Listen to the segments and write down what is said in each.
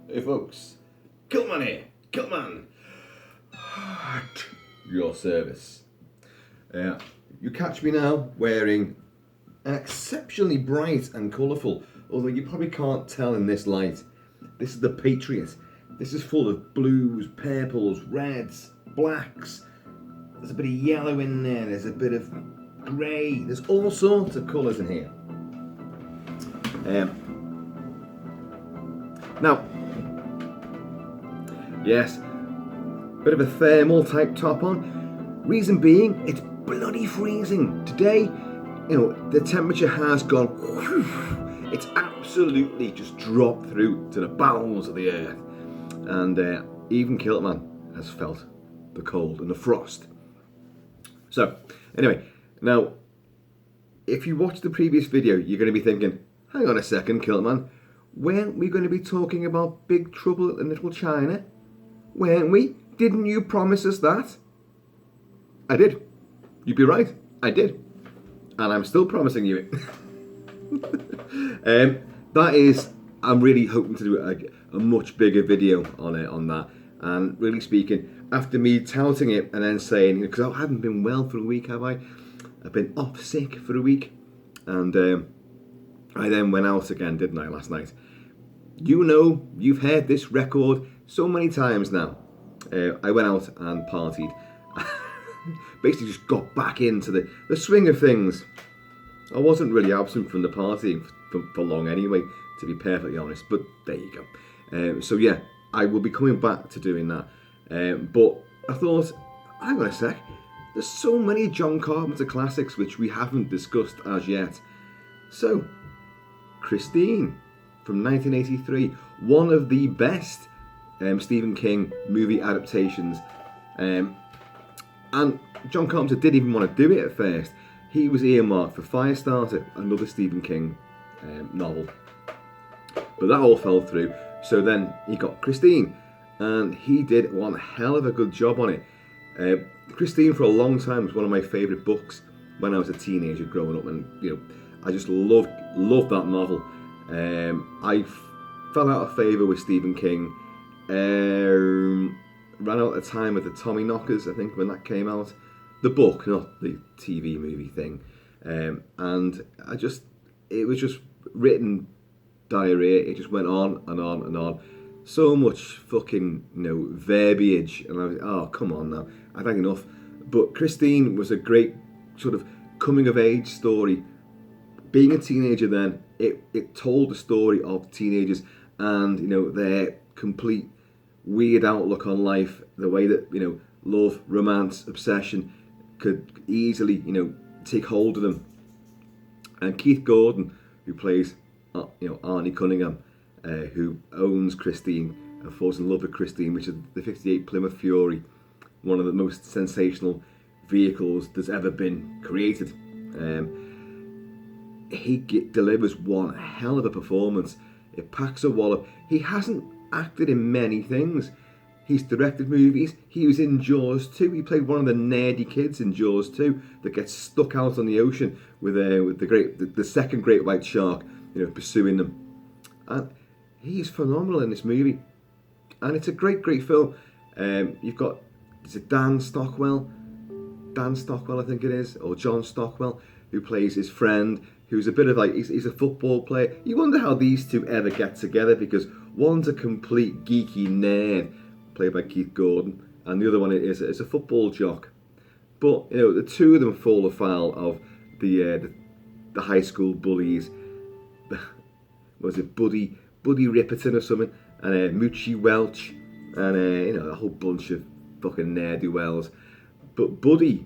Hey folks, Kilt-Man here, Kilt-Man, at your service. You catch me now wearing an exceptionally bright and colourful, although you probably can't tell in this light. This is the Patriot. This is full of blues, purples, reds, blacks. There's a bit of yellow in there, there's a bit of grey, there's all sorts of colours in here. Now, yes, bit of a thermal type top on. Reason being, it's bloody freezing. Today, the temperature has gone, whew, it's absolutely just dropped through to the bowels of the earth. And even Kilt-Man has felt the cold and the frost. So, anyway, now, if you watched the previous video, you're going to be thinking, hang on a second, Kilt-Man, weren't we going to be talking about Big Trouble in Little China? Weren't we? Didn't you promise us that? I did. You'd be right. I did. And I'm still promising you it. I'm really hoping to do a much bigger video on that. And really speaking, after me touting it and then saying, because I haven't been well for a week, have I? I've been off sick for a week. And I then went out again, didn't I, last night? You've heard this record so many times now. I went out and partied. Basically just got back into the swing of things. I wasn't really absent from the partying for long anyway, to be perfectly honest, but there you go. So yeah, I will be coming back to doing that. But I thought, hang on a sec, there's so many John Carpenter classics which we haven't discussed as yet. So, Christine from 1983, one of the best Stephen King movie adaptations. And John Carpenter didn't even want to do it at first. He was earmarked for Firestarter, another Stephen King novel. But that all fell through. So then he got Christine, and he did one hell of a good job on it. Christine for a long time was one of my favourite books when I was a teenager growing up, and I just loved that novel. I fell out of favour with Stephen King. Ran out of time with the Tommyknockers, I think, when that came out. The book, not the TV movie thing. And it was just written diarrhea. It just went on and on and on. So much fucking, verbiage. And I was, oh, come on now. I've had enough. But Christine was a great sort of coming of age story. Being a teenager then, it told the story of teenagers and, their complete weird outlook on life, the way that, love, romance, obsession could easily, take hold of them. And Keith Gordon, who plays, Arnie Cunningham, who owns Christine and falls in love with Christine, which is the 58 Plymouth Fury, one of the most sensational vehicles that's ever been created. He delivers one hell of a performance. It packs a wallop. He hasn't acted in many things. He's directed movies. He was in Jaws 2. He played one of the nerdy kids in Jaws 2 that gets stuck out on the ocean with the second great white shark, pursuing them. And he's phenomenal in this movie. And it's a great, great film. You've got, is it Dan Stockwell, I think it is, or John Stockwell, who plays his friend, who's a bit of he's a football player. You wonder how these two ever get together, because one's a complete geeky nerd, played by Keith Gordon, and the other one is a football jock. But, the two of them fall afoul of the high school bullies. Was it Buddy Ripperton or something, and Moochie Welch, and a whole bunch of fucking ne'er-do-wells. But Buddy,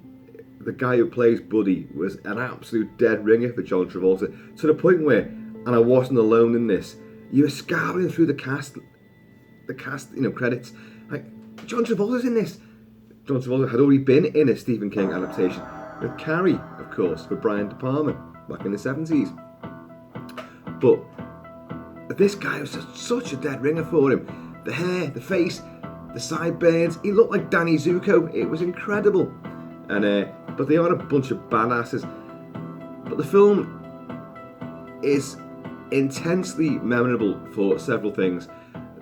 the guy who plays Buddy, was an absolute dead ringer for John Travolta, to the point where, and I wasn't alone in this, you were scouring through the cast, credits, like, John Travolta's in this. John Travolta had already been in a Stephen King adaptation with Carrie, of course, with Brian De Palma back in the 70s. But this guy was such a dead ringer for him. The hair, the face, the sideburns, he looked like Danny Zuko. It was incredible. And but they are a bunch of badasses. But the film is intensely memorable for several things.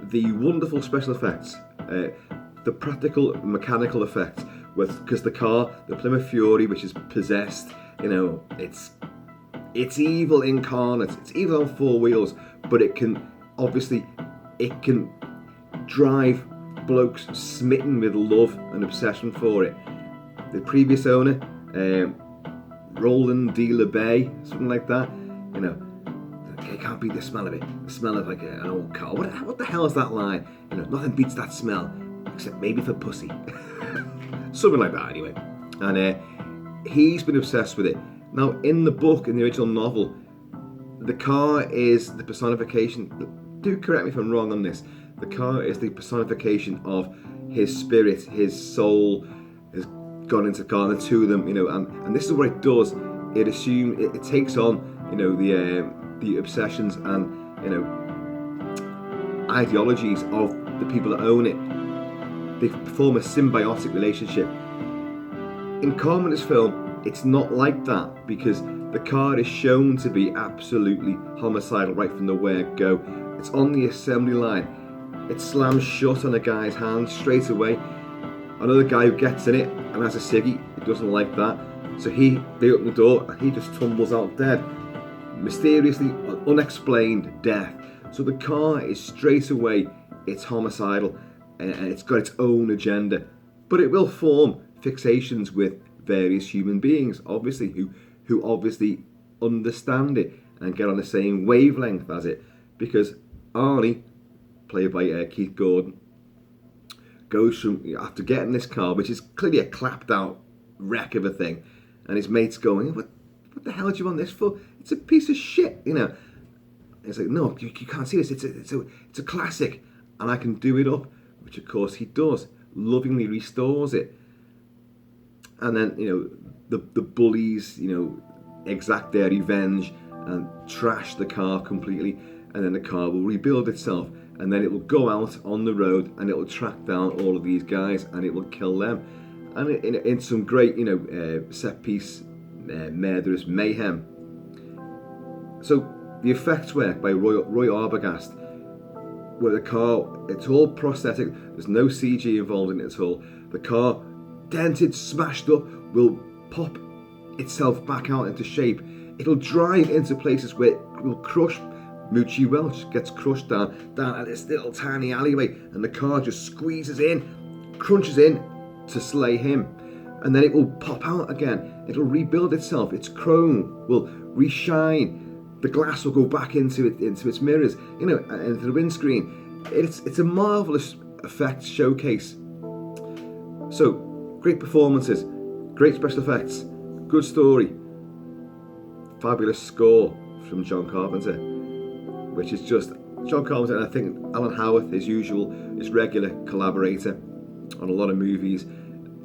the wonderful special effects, the practical mechanical effects, because the car, the Plymouth Fury, which is possessed, it's evil incarnate. It's evil on four wheels, but it can drive blokes smitten with love and obsession for it. The previous owner, Roland de la Bay, something like that, you can't beat the smell of it. The smell of like an old car. What the hell is that line? Nothing beats that smell, except maybe for pussy. Something like that, anyway. And he's been obsessed with it. Now, in the book, in the original novel, the car is the personification. Do correct me if I'm wrong on this. The car is the personification of his spirit, his soul has gone into the car, and the two of them, and this is what it does. It takes on, the obsessions and ideologies of the people that own it. They form a symbiotic relationship. In Carpenter's film, it's not like that, because the car is shown to be absolutely homicidal right from the word go. It's on the assembly line. It slams shut on a guy's hand straight away. Another guy who gets in it and has a ciggy, he doesn't like that. So they open the door and he just tumbles out dead. Mysteriously, unexplained death. So the car is straight away, it's homicidal and it's got its own agenda. But it will form fixations with various human beings, obviously, who obviously understand it and get on the same wavelength as it. Because Arnie, played by Keith Gordon, goes from, after getting this car, which is clearly a clapped out wreck of a thing, and his mate's going, what the hell do you want this for? It's a piece of shit, It's like, no, you can't see this. It's a classic, and I can do it up, which of course he does, lovingly restores it. And then, the bullies, exact their revenge and trash the car completely, and then the car will rebuild itself, and then it will go out on the road and it will track down all of these guys and it will kill them. And in some great, set piece, murderous mayhem. So the effects work by Roy Arbogast, where the car, it's all prosthetic, there's no CG involved in it at all. The car, dented, smashed up, will pop itself back out into shape. It'll drive into places where it will crush. Moochie Welch gets crushed down at this little tiny alleyway, and the car just squeezes in, crunches in to slay him, and then it will pop out again. It'll rebuild itself. Its chrome will reshine. The glass will go back into its mirrors, into the windscreen. It's a marvelous effects showcase. So great performances, great special effects, good story, fabulous score from John Carpenter, which is just John Carpenter, and I think Alan Howarth, his regular collaborator on a lot of movies.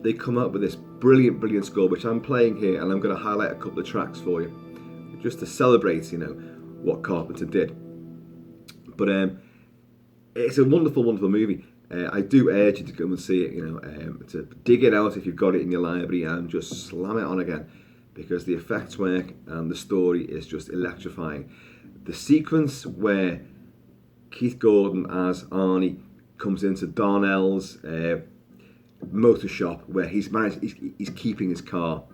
They come up with this brilliant score, which I'm playing here, and I'm going to highlight a couple of tracks for you, just to celebrate, what Carpenter did. But it's a wonderful movie. I do urge you to go and see it, to dig it out if you've got it in your library and just slam it on again, because the effects work and the story is just electrifying. The sequence where Keith Gordon as Arnie comes into Darnell's motor shop, where he's keeping his car,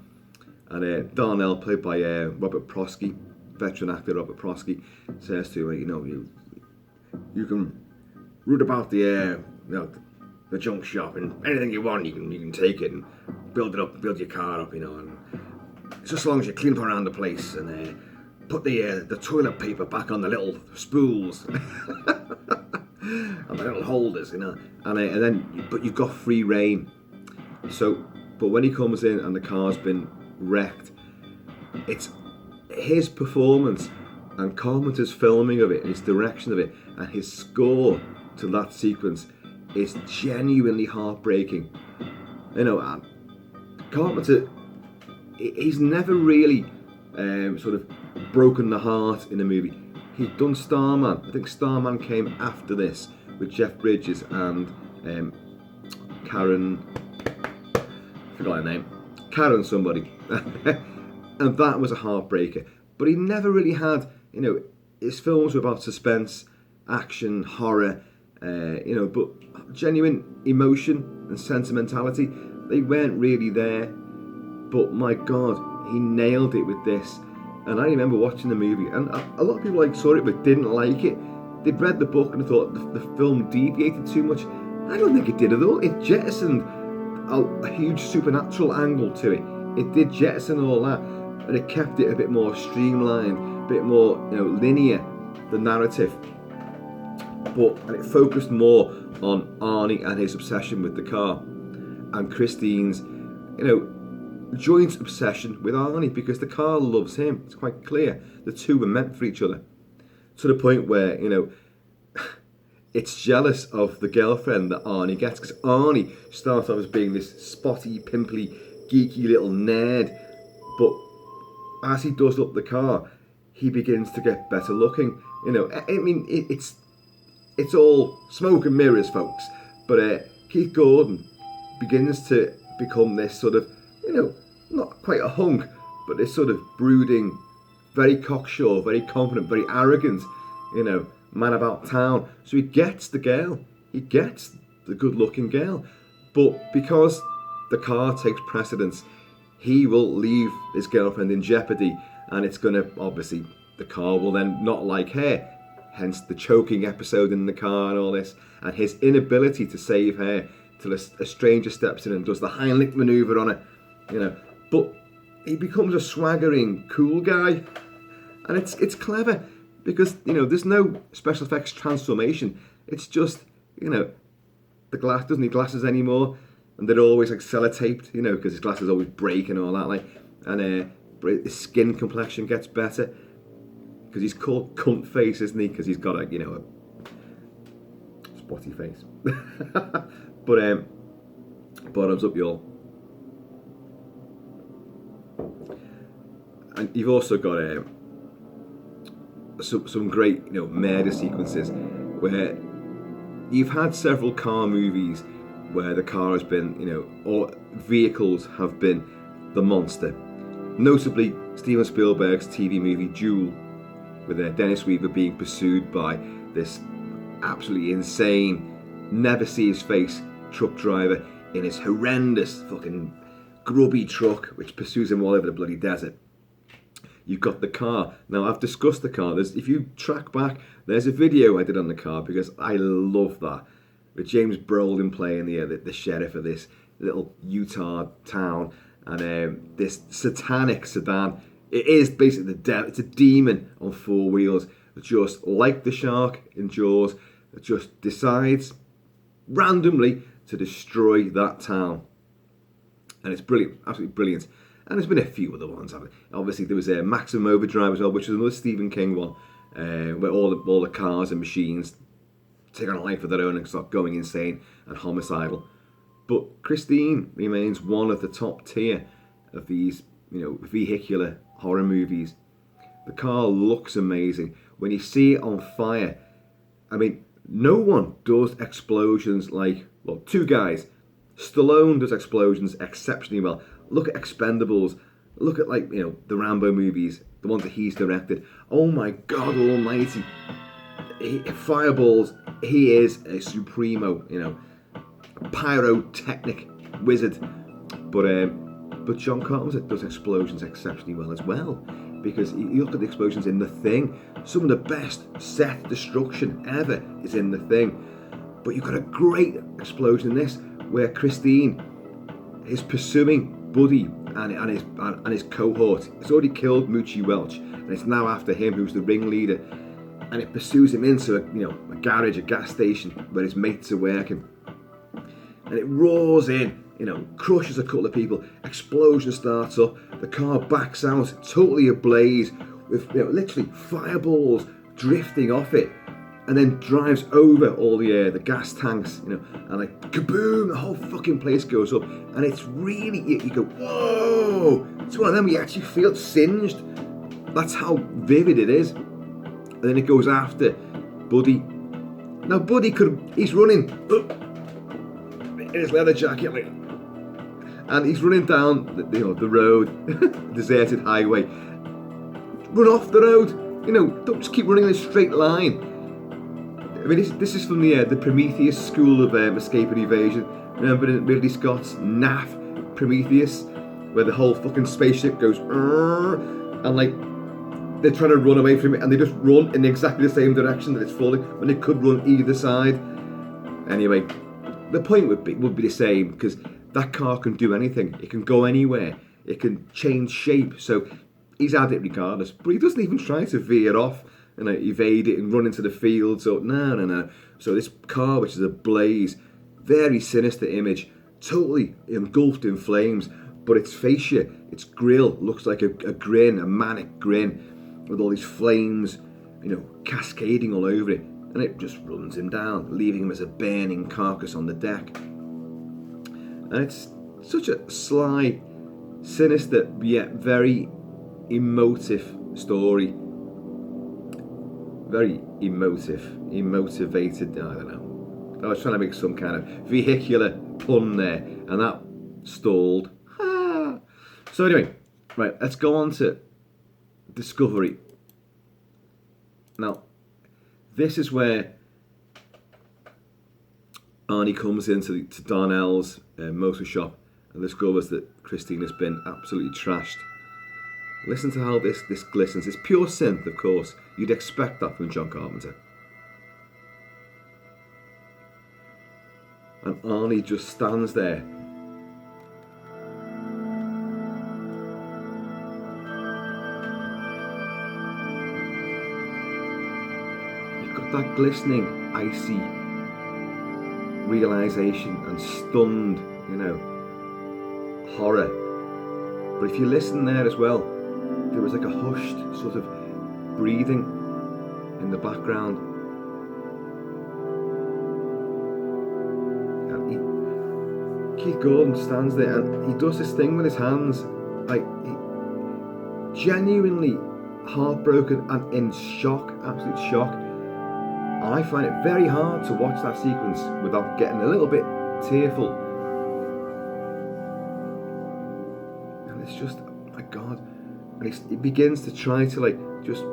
and Darnell, played by Robert Prosky, veteran actor Robert Prosky, says to him, you can root about the junk shop, and anything you want, you can take it and build it up, build your car up, and it's just as long as you clean up around the place and put the toilet paper back on the little spools and the little holders, but you've got free reign. But when he comes in and the car's been wrecked, it's his performance and Carpenter's filming of it, and his direction of it, and his score to that sequence is genuinely heartbreaking. Carpenter, he's never really sort of broken the heart in a movie. He'd done Starman. I think Starman came after this with Jeff Bridges and Karen, forgot her name, Karen somebody. And that was a heartbreaker. But he never really had, his films were about suspense, action, horror, But genuine emotion and sentimentality, they weren't really there. But my God, he nailed it with this. And I remember watching the movie, and a lot of people saw it but didn't like it. They'd read the book and thought the film deviated too much. I don't think it did at all. It jettisoned a huge supernatural angle to it. It did jettison all that, and it kept it a bit more streamlined, a bit more linear, the narrative. And it focused more on Arnie and his obsession with the car, and Christine's joint obsession with Arnie, because the car loves him. It's quite clear the two were meant for each other, to the point where it's jealous of the girlfriend that Arnie gets, because Arnie starts off as being this spotty, pimply, geeky little nerd, but as he does up the car, he begins to get better looking. It's all smoke and mirrors, folks. But Keith Gordon begins to become this sort of, not quite a hunk, but this sort of brooding, very cocksure, very confident, very arrogant, man about town. So he gets the girl. He gets the good-looking girl. But because the car takes precedence, he will leave his girlfriend in jeopardy, and it's going to, obviously, the car will then not like her. Hence the choking episode in the car and all this, and his inability to save her till a stranger steps in and does the Heimlich maneuver on her, But he becomes a swaggering, cool guy, and it's clever because there's no special effects transformation. It's just the glass doesn't need glasses anymore, and they're always sellotaped, because his glasses always break and all that, and his skin complexion gets better. Because he's called cunt face, isn't he? Because he's got a spotty face. But bottoms up, y'all. And you've also got some great murder sequences where you've had several car movies where the car has been or vehicles have been the monster. Notably Steven Spielberg's TV movie Duel, with Dennis Weaver being pursued by this absolutely insane, never see his face truck driver in his horrendous fucking grubby truck, which pursues him all over the bloody desert. You've got the car. Now, I've discussed the car. If you track back, there's a video I did on the car because I love that. With James Brolin playing the sheriff of this little Utah town, and this satanic sedan. It is basically the devil. It's a demon on four wheels, just like the shark in Jaws, that just decides randomly to destroy that town. And it's brilliant, absolutely brilliant. And there's been a few other ones. Obviously, there was a Maximum Overdrive as well, which was another Stephen King one, where all the cars and machines take on a life of their own and start going insane and homicidal. But Christine remains one of the top tier of these, vehicular horror movies. The car looks amazing. When you see it on fire, no one does explosions two guys. Stallone does explosions exceptionally well. Look at Expendables. Look at the Rambo movies, the ones that he's directed. Oh my God almighty. Fireballs, he is a supremo, a pyrotechnic wizard. But John Carpenter does explosions exceptionally well as well, because you look at the explosions in The Thing. Some of the best set destruction ever is in The Thing. But you've got a great explosion in this, where Christine is pursuing Buddy and his cohort. It's already killed Moochie Welch, and it's now after him, who's the ringleader. And it pursues him into a garage, a gas station where his mates are working. And it roars in, crushes a couple of people. Explosion starts up. The car backs out, totally ablaze, with literally fireballs drifting off it, and then drives over all the gas tanks, and kaboom, the whole fucking place goes up. And it's really, you go, whoa! It's one of them where you actually feel singed. That's how vivid it is. And then it goes after Buddy. Now Buddy he's running in his leather jacket, and he's running down the road, deserted highway. Run off the road, don't just keep running in a straight line. mean, this is from the Prometheus school of escape and evasion. Remember in Ridley Scott's naff Prometheus, where the whole fucking spaceship goes, and like they're trying to run away from it, and they just run in exactly the same direction that it's falling when it could run either side. Anyway, the point would be the same, because that car can do anything. It can go anywhere. It can change shape. So he's had it regardless, but he doesn't even try to veer off and evade it and run into the field. So no. So this car, which is a blaze, very sinister image, totally engulfed in flames, but its fascia, its grille, looks like a grin, a manic grin, with all these flames, cascading all over it, and it just runs him down, leaving him as a burning carcass on the deck. And it's such a sly, sinister, yet very emotive story. Very emotivated, I don't know. I was trying to make some kind of vehicular pun there, and that stalled. So anyway, right, let's go on to Discovery. Now, this is where Arnie comes into Darnell's motor shop and discovers that Christina's been absolutely trashed. Listen to how this glistens. It's pure synth, of course. You'd expect that from John Carpenter. And Arnie just stands there. You've got that glistening, icy realization and stunned, horror. But if you listen there as well, there was like a hushed sort of breathing in the background. And Keith Gordon stands there and he does this thing with his hands, like genuinely heartbroken and in shock, absolute shock. And I find it very hard to watch that sequence without getting a little bit tearful. And it's just, oh my God. And he begins to try to just,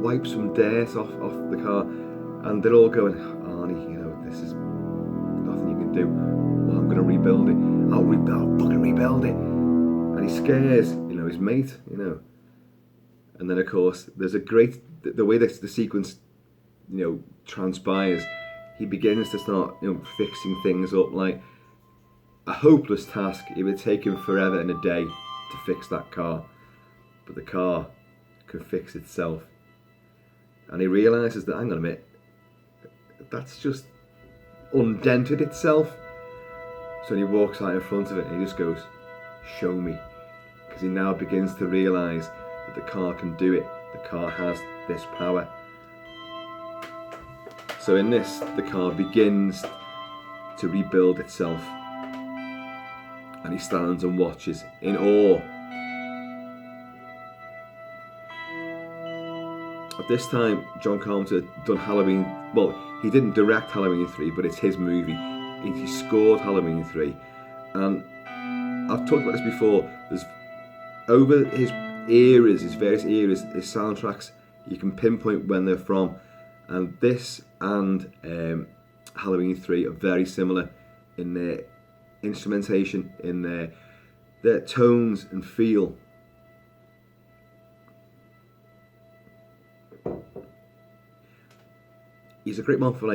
wipe some dirt off the car. And they're all going, Arnie, this is nothing you can do. Well, I'm going to rebuild it. I'll fucking rebuild it. And he scares, his mate, And then, of course, there's a great, the way that the sequence, transpires, he begins to start, fixing things up. Like a hopeless task. It would take him forever and a day to fix that car. But the car can fix itself. And he realises that, hang on a minute, that's just undented itself. So he walks out in front of it and he just goes, show me. Because he now begins to realise that the car can do it. The car has this power. So in this, the car begins to rebuild itself. And he stands and watches in awe. At this time, John Carpenter had done Halloween. Well, he didn't direct Halloween 3, but it's his movie. He scored Halloween 3. And I've talked about this before. There's over his eras, his various eras, his soundtracks, you can pinpoint when they're from. And this and Halloween 3 are very similar in their instrumentation, in their tones and feel. He's a great man for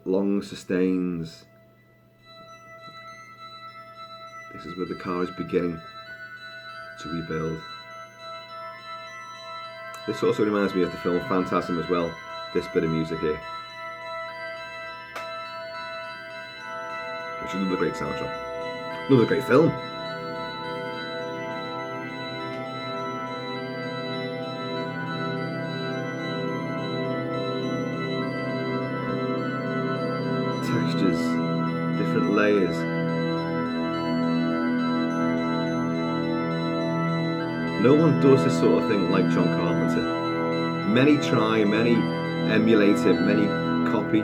long sustains. This is where the car is beginning to rebuild. This also reminds me of the film Phantasm as well, this bit of music here. Which is another great soundtrack. Another great film. Textures, different layers. No one does this sort of thing like John Carpenter. Many try, many emulate him, many copy.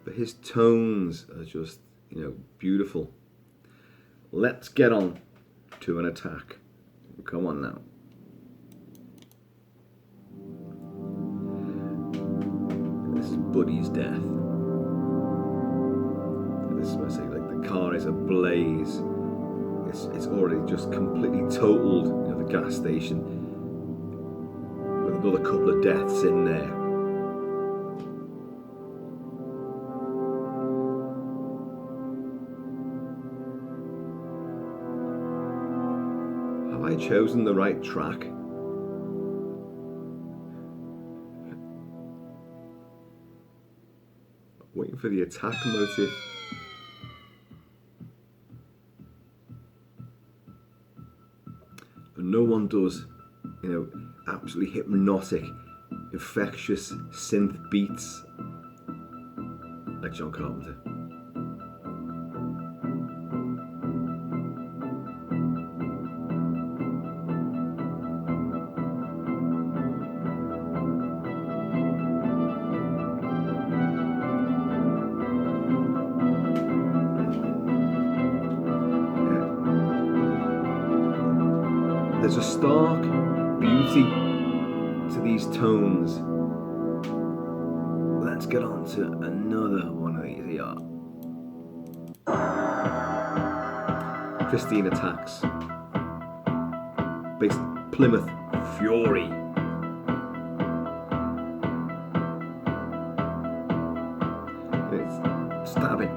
But his tones are just, beautiful. Let's get on to an attack. Come on now. buddy's death. This is what I say, like the car is ablaze. It's already just completely totaled, the gas station, with another couple of deaths in there. Have I chosen the right track? Waiting for the attack motive. And no one does, absolutely hypnotic, infectious synth beats like John Carpenter. There's a stark beauty to these tones. Let's get on to another one of these here. Christine attacks. Based on Plymouth Fury. It's stabbing.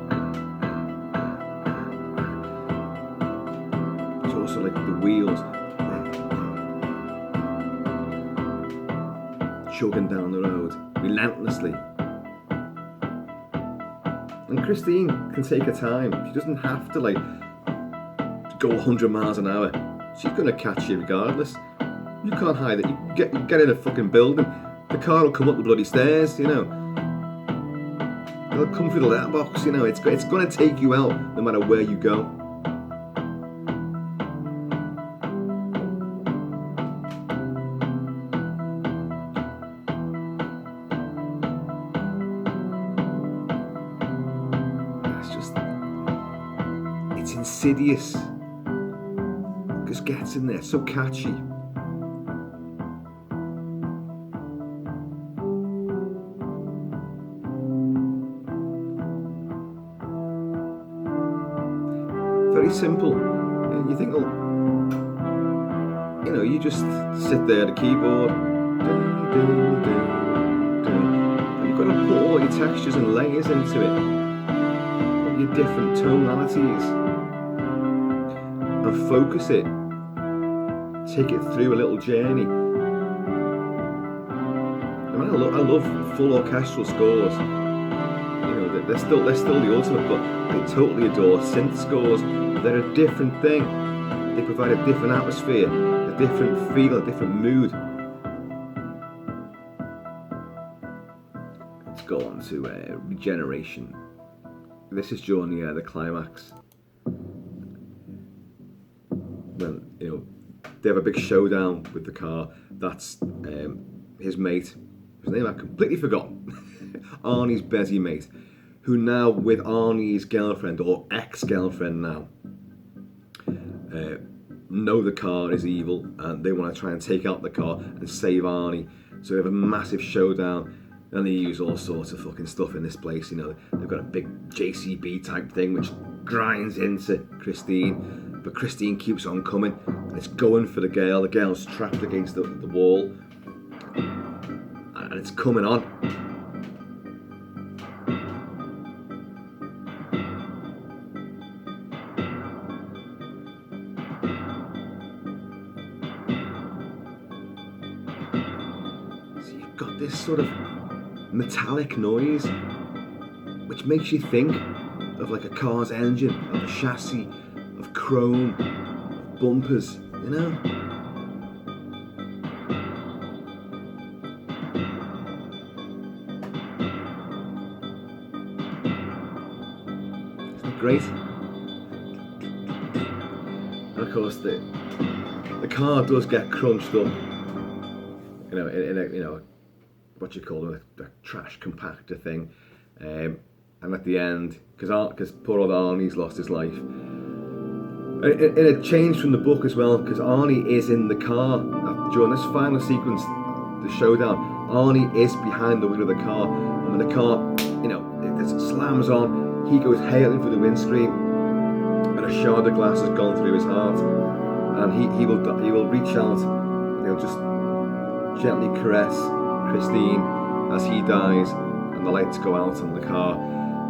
It's also like the wheels chugging down the road relentlessly. And Christine can take her time. She doesn't have to go 100 miles an hour. She's gonna catch you regardless. You can't hide it. You get in a fucking building, the car will come up the bloody stairs, It'll come through the letterbox, It's gonna take you out no matter where you go. It's insidious. Just gets in there, so catchy. Very simple. And you think, you just sit there at a keyboard. Dun, dun, dun, dun. And you've got to put all your textures and layers into it. All your different tonalities. And focus it. Take it through a little journey. I love full orchestral scores. They're still the ultimate, but I totally adore synth scores. They're a different thing. They provide a different atmosphere, a different feel, a different mood. Let's go on to Regeneration. This is during the climax. When they have a big showdown with the car. That's his mate, whose name I completely forgot. Arnie's busy mate, who now with Arnie's girlfriend or ex-girlfriend now know the car is evil and they want to try and take out the car and save Arnie. So we have a massive showdown and they use all sorts of fucking stuff in this place. They've got a big JCB type thing which grinds into Christine, but Christine keeps on coming and it's going for the girl. The girl's trapped against the wall and it's coming on. Got this sort of metallic noise which makes you think of like a car's engine, of a chassis, of chrome, of bumpers, Isn't it great? And of course the car does get crunched up, in a what you call it, a trash compactor thing, and at the end, because poor old Arnie's lost his life, and it changed from the book as well, because Arnie is in the car during this final sequence, the showdown. Arnie is behind the wheel of the car, and And when the car, it slams on, he goes hailing through the windscreen, and a shard of glass has gone through his heart, and he will reach out, just gently caress Christine as he dies, and the lights go out on the car,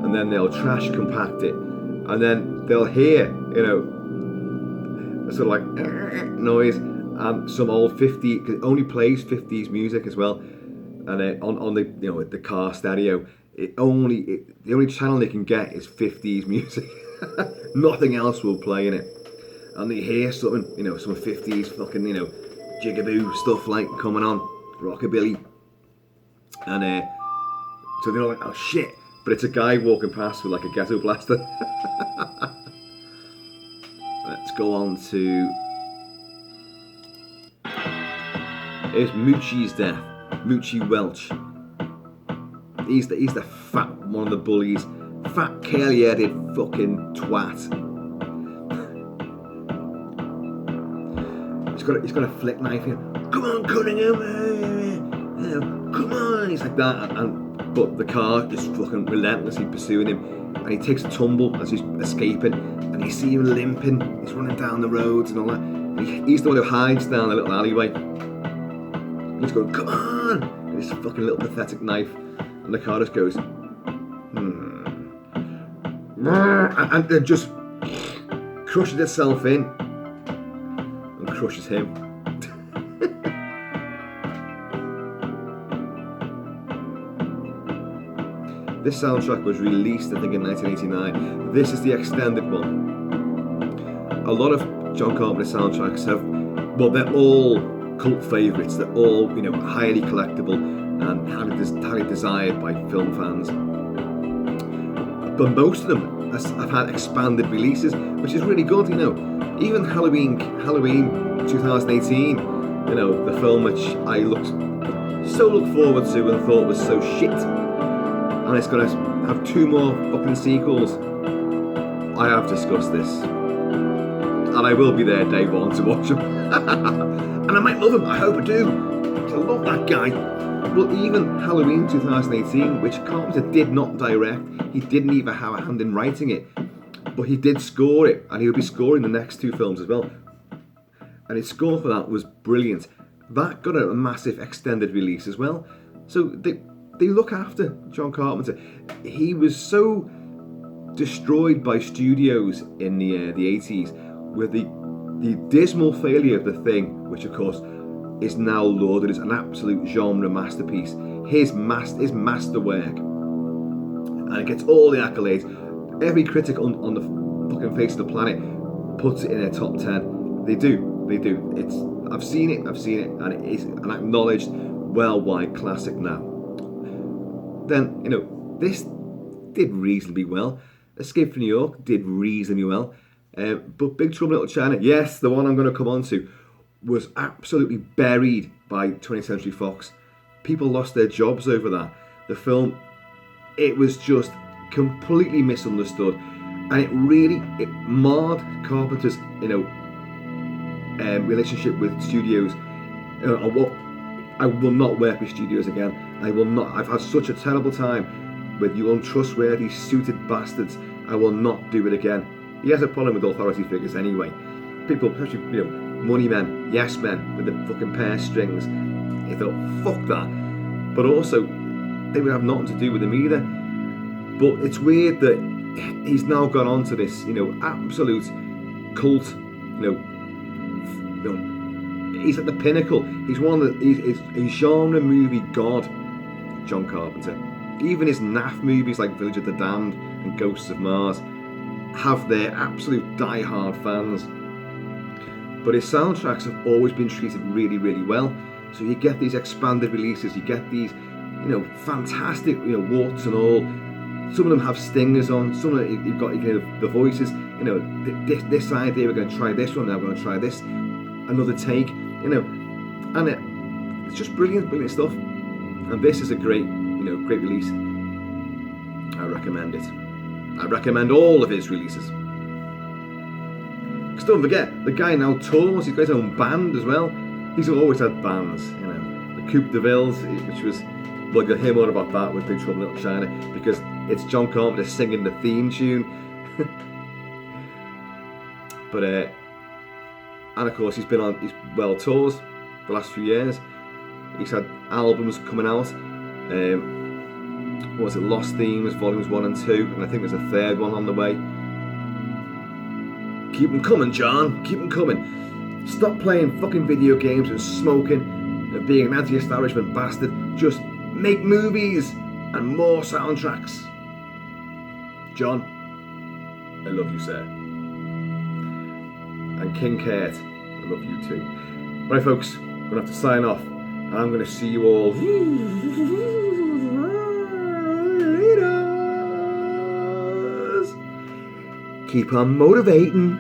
and then they'll trash compact it, and then they'll hear, a sort of like noise, and some old 50s, it only plays 50s music as well, and on the the car stereo, the only channel they can get is 50s music. Nothing else will play in it, and they hear something, some 50s fucking jigaboo stuff like coming on, rockabilly, and so they're like, oh shit, but it's a guy walking past with like a ghetto blaster. Let's go on to, here's Moochie's death. Moochie Welch. He's the fat one of the bullies, fat curly-headed fucking twat. He's got a flick knife here. Come on, Cunningham, come on. He's like that, but the car is fucking relentlessly pursuing him, and he takes a tumble as he's escaping, and you see him limping. He's running down the roads and all that. He's the one who hides down the little alleyway. He's going, come on, with this fucking little pathetic knife, and the car just goes, and it just crushes itself in and crushes him. This soundtrack was released, I think, in 1989. This is the extended one. A lot of John Carpenter soundtracks they're all cult favourites. They're all, highly collectible and highly desired by film fans. But most of them have had expanded releases, which is really good, Even Halloween 2018, the film which I looked forward to and thought was so shit, and it's going to have 2 more fucking sequels. I have discussed this, and I will be there day one to watch them. And I might love him, I hope I do. I love that guy. Well, even Halloween 2018, which Carpenter did not direct, he didn't even have a hand in writing it, but he did score it, and he'll be scoring the next 2 films as well. And his score for that was brilliant. That got a massive extended release as well. So they look after John Carpenter. He was so destroyed by studios in the 80s with the dismal failure of The Thing, which of course is now lauded as an absolute genre masterpiece. His masterwork, and it gets all the accolades. Every critic on the fucking face of the planet puts it in their top 10. They do. I've seen it, and it is an acknowledged worldwide classic now. Then, this did reasonably well. Escape from New York did reasonably well. But Big Trouble in Little China, yes, the one I'm going to come on to, was absolutely buried by 20th Century Fox. People lost their jobs over that. The film, it was just completely misunderstood, and it marred Carpenter's, relationship with studios. I will not work with studios again. I will not. I've had such a terrible time with you untrustworthy, suited bastards. I will not do it again. He has a problem with authority figures anyway. People, especially, money men, yes men with the fucking purse strings. He thought, fuck that. But also, they would have nothing to do with him either. But it's weird that he's now gone on to this, absolute cult, he's at the pinnacle. He's he's a genre movie god, John Carpenter. Even his naff movies like Village of the Damned and Ghosts of Mars have their absolute die-hard fans. But his soundtracks have always been treated really, really well. So you get these expanded releases, you get these, fantastic, warts and all. Some of them have stingers on, some of them you've got the voices, this idea, we're going to try this one, now we're going to try this, another take, and it's just brilliant stuff. And this is a great, great release. I recommend it. I recommend all of his releases. Because don't forget, the guy now tours, he's got his own band as well. He's always had bands, the Coupe de Villes, which was Well, you'll hear more about that with Big Trouble in Little China, because it's John Carpenter singing the theme tune. But and of course he's tours the last few years. He's had albums coming out. What was it? Lost Themes, Volumes 1 and 2, and I think there's a third one on the way. Keep them coming, John. Keep them coming. Stop playing fucking video games and smoking and being an anti-establishment bastard. Just make movies and more soundtracks. John, I love you, sir. And King Kurt, I love you too. Right, folks, I'm gonna have to sign off, and I'm gonna see you all later. Keep on motivating.